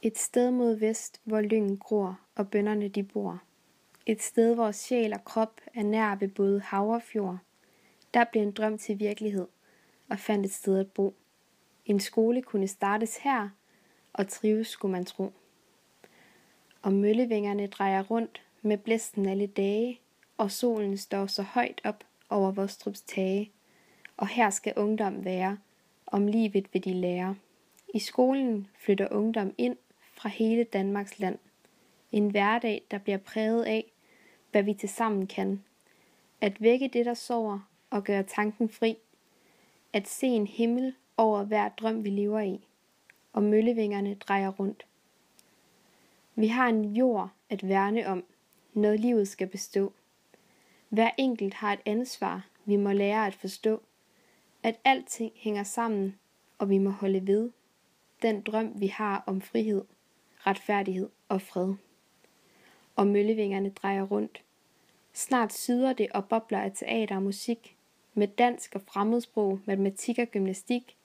Et sted mod vest, hvor lyngen gror, og bønderne de bor. Et sted, hvor sjæl og krop er nær ved både hav og fjord. Der blev en drøm til virkelighed, og fandt et sted at bo. En skole kunne startes her, og trives skulle man tro. Og møllevingerne drejer rundt med blæsten alle dage, og solen står så højt op over Vostrups tage. Og her skal ungdom være, om livet vil de lære. I skolen flytter ungdom ind fra hele Danmarks land. En hverdag, der bliver præget af, hvad vi tilsammen kan. At vække det, der sover, og gøre tanken fri. At se en himmel over hver drøm, vi lever i. Og møllevingerne drejer rundt. Vi har en jord at værne om, når livet skal bestå. Hver enkelt har et ansvar, vi må lære at forstå. At alting hænger sammen, og vi må holde ved. Den drøm, vi har om frihed, retfærdighed og fred. Og møllevingerne drejer rundt. Snart syder det og bobler af teater og musik, med dansk og fremmedsprog, matematik og gymnastik,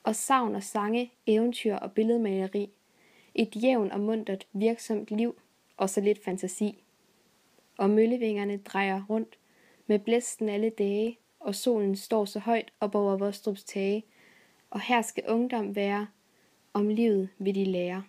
og sagn og sange, eventyr og billedmaleri. Et jævn og muntert virksomt liv, og så lidt fantasi. Og møllevingerne drejer rundt, med blæsten alle dage, og solen står så højt op over Vostrups tage. Og her skal ungdom være, om livet vil de lære.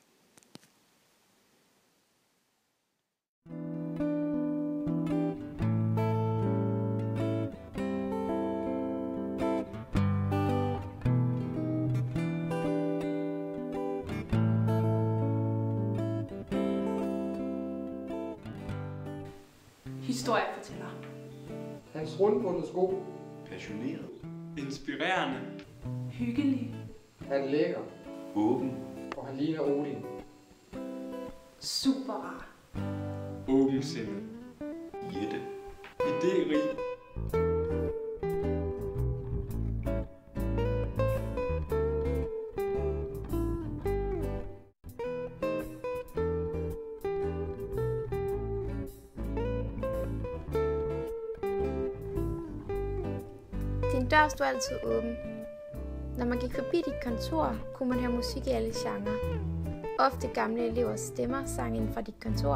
Historiefortæller. Hans rundbundne sko. Passioneret. Inspirerende. Hyggelig. Han lækker. Åben. Og han ligner Odin. Super rar. Åbensindet. Jette. Idérig. Din dør stod altid åben. Når man gik forbi dit kontor, kunne man høre musik i alle genrer. Ofte gamle elevers stemmer sang ind fra dit kontor,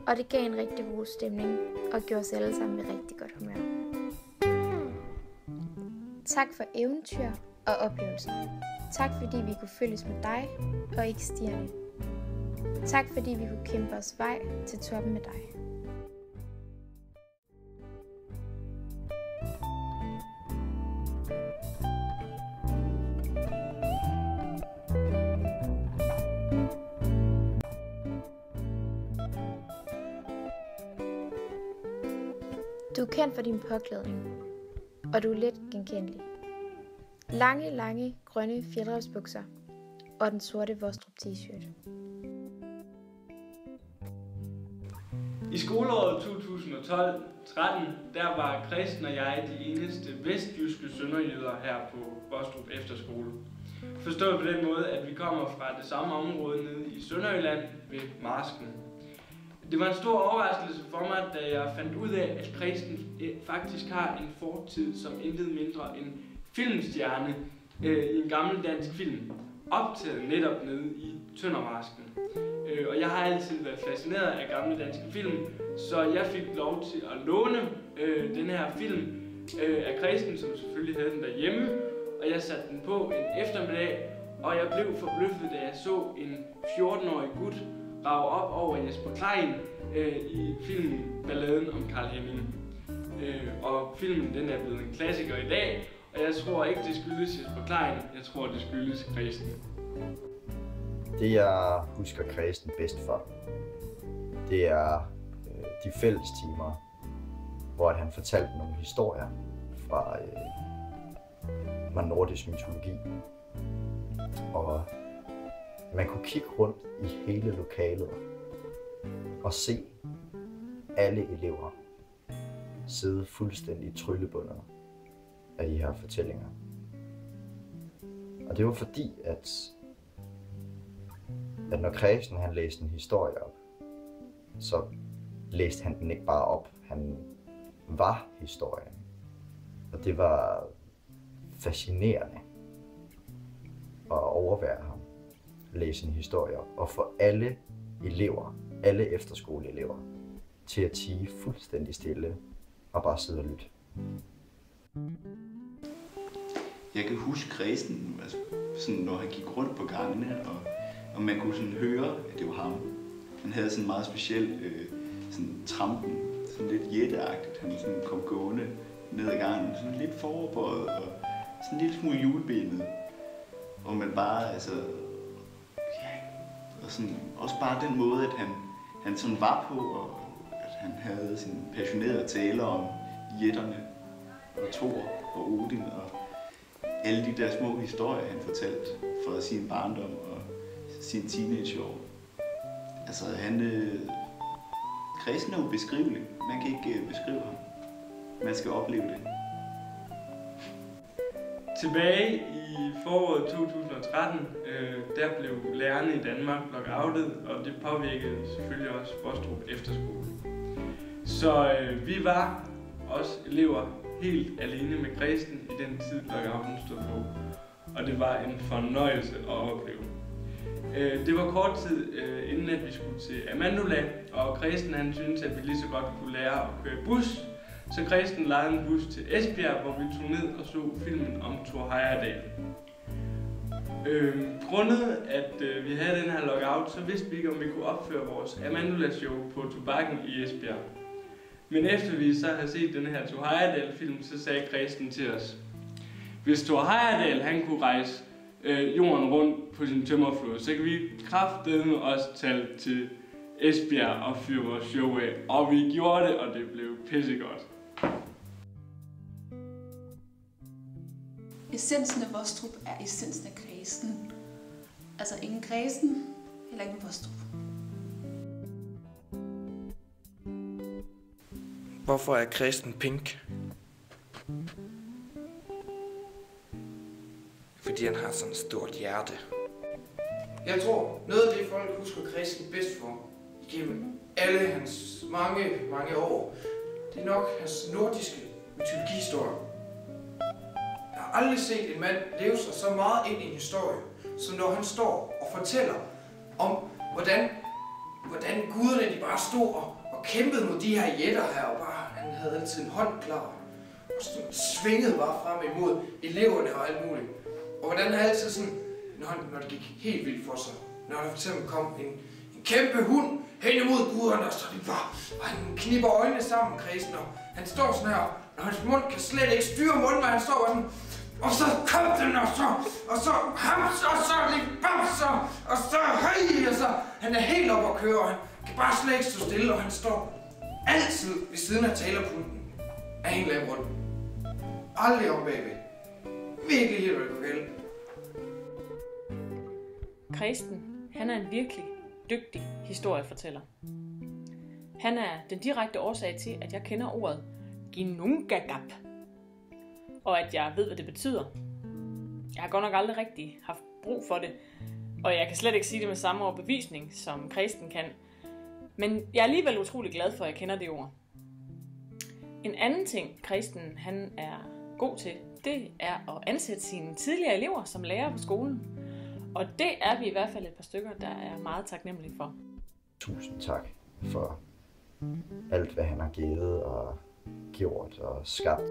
og det gav en rigtig god stemning og gjorde os alle sammen i rigtig godt humør. Tak for eventyr og oplevelser. Tak fordi vi kunne følges med dig og ikke stierne. Tak fordi vi kunne kæmpe os vej til toppen med dig. Du er kendt for din påklædning, og du er let genkendelig. Lange, grønne fjeldrevsbukser og den sorte Vostrup t-shirt. I skoleåret 2012-13, der var Kristen og jeg de eneste vestjyske sønderjyder her på Vostrup Efterskole. Forstået på den måde, at vi kommer fra det samme område nede i Sønderjylland ved Marsken. Det var en stor overraskelse for mig, da jeg fandt ud af, at Kristen faktisk har en fortid som intet mindre end filmstjerne i en gammel dansk film, optaget netop nede i Tøndermarsken. Og jeg har altid været fascineret af gamle danske film, så jeg fik lov til at låne den her film af Kristen, som selvfølgelig havde den derhjemme, og jeg satte den på en eftermiddag, og jeg blev forbløffet, da jeg så en 14-årig gut rage op over Jesper Klein i filmen Balladen om Karl Henning. Og filmen den er blevet en klassiker i dag, og jeg tror ikke det skyldes Jesper Klein, jeg tror det skyldes Kristen. Det jeg husker Kristen bedst for, det er de fællestimer, hvor han fortalte nogle historier fra nordisk mytologi. Og man kunne kigge rundt i hele lokalet og se alle elever sidde fuldstændig tryllebundet af de her fortællinger. Og det var fordi, at når Kristen han læste en historie op, så læste han den ikke bare op, han var historien. Og det var fascinerende at overvære ham. læse en historie op, og få alle elever, alle efterskoleelever, til at tie fuldstændig stille og bare sidde og lytte. Jeg kan huske Christen, sådan, når han gik rundt på gangene, og man kunne sådan høre, at det var ham. Han havde sådan en meget speciel sådan trampen, sådan lidt jætteagtigt. Han sådan kom gående ned ad gangen, sådan lidt foroverbøjet og sådan en lille smule hjulbenet. Og man bare, altså, ja, og sådan, også bare den måde, at han sådan var på, og at han havde sådan passionerede taler om jætterne og Thor og Odin og alle de der små historier, han fortalte fra sin barndom og sin teenageår. Altså, Christen er ubeskrivelig. Man kan ikke beskrive ham. Man skal opleve det. Tilbage i foråret 2013, der blev lærerne i Danmark lockoutet, og det påvirkede selvfølgelig også Vostrup Efterskole. Så vi var også elever helt alene med Christen i den tid, lockouten stod på. Og det var en fornøjelse at opleve. Det var kort tid inden at vi skulle til Amandula, og Christen han syntes, at vi lige så godt kunne lære at køre bus. Så Christen lejede en bus til Esbjerg, hvor vi tog ned og så filmen om Thor Heyerdahl. Grundet at vi havde den her lockout, så vidste vi ikke, om vi kunne opføre vores Amandula-show på Tobakken i Esbjerg. Men efter vi så havde set den her Thor Heyerdahl-film, så sagde Christen til os: hvis Thor Heyerdahl han kunne rejse jorden rundt på sin tømmerflåde, så kan vi kraftedeme også tage til Esbjerg og fyre vores show af. Og vi gjorde det, og det blev pissegodt. Essensen af Vostrup er essensen af Christen. Altså ingen Christen, heller ingen Vostrup. Hvorfor er Christen pink? Fordi han har sådan et stort hjerte. Jeg tror, noget af det folk husker Christen bedst for, igennem alle hans mange år, det er nok hans nordiske mytologihistorie. Jeg har aldrig set en mand leve sig så meget ind i en historie, som når han står og fortæller om, hvordan guderne de bare stod og kæmpede mod de her jætter her, og bare, han havde altid en hånd klar, og svingede bare frem imod eleverne og alt muligt. Og hvordan han altid sådan, når det gik helt vildt for sig, når der for eksempel kom en kæmpe hund hen imod guderne, og så de bare, og han knipper øjnene sammen, Christen, og han står sådan her, og hans mund kan slet ikke styre munden, og han står sådan, og så kom den, og så hams, og så lige bams, og så høj, og så, han er helt op at køre, og han kan bare slet ikke stå stille, og han står altid ved siden af talerpulten af en eller anden grund. Aldrig om bagved. Virkelig helt galt. Christen, han er en virkelig dygtig historiefortæller. Han er den direkte årsag til, at jeg kender ordet Ginnungagap, og at jeg ved, hvad det betyder. Jeg har godt nok aldrig rigtig haft brug for det, og jeg kan slet ikke sige det med samme overbevisning, som Christen kan. Men jeg er alligevel utrolig glad for, at jeg kender det ord. En anden ting, Christen han er god til, det er at ansætte sine tidligere elever som lærer på skolen. Og det er vi i hvert fald et par stykker, der er meget taknemmelige for. Tusind tak for alt, hvad han har givet og gjort og skabt.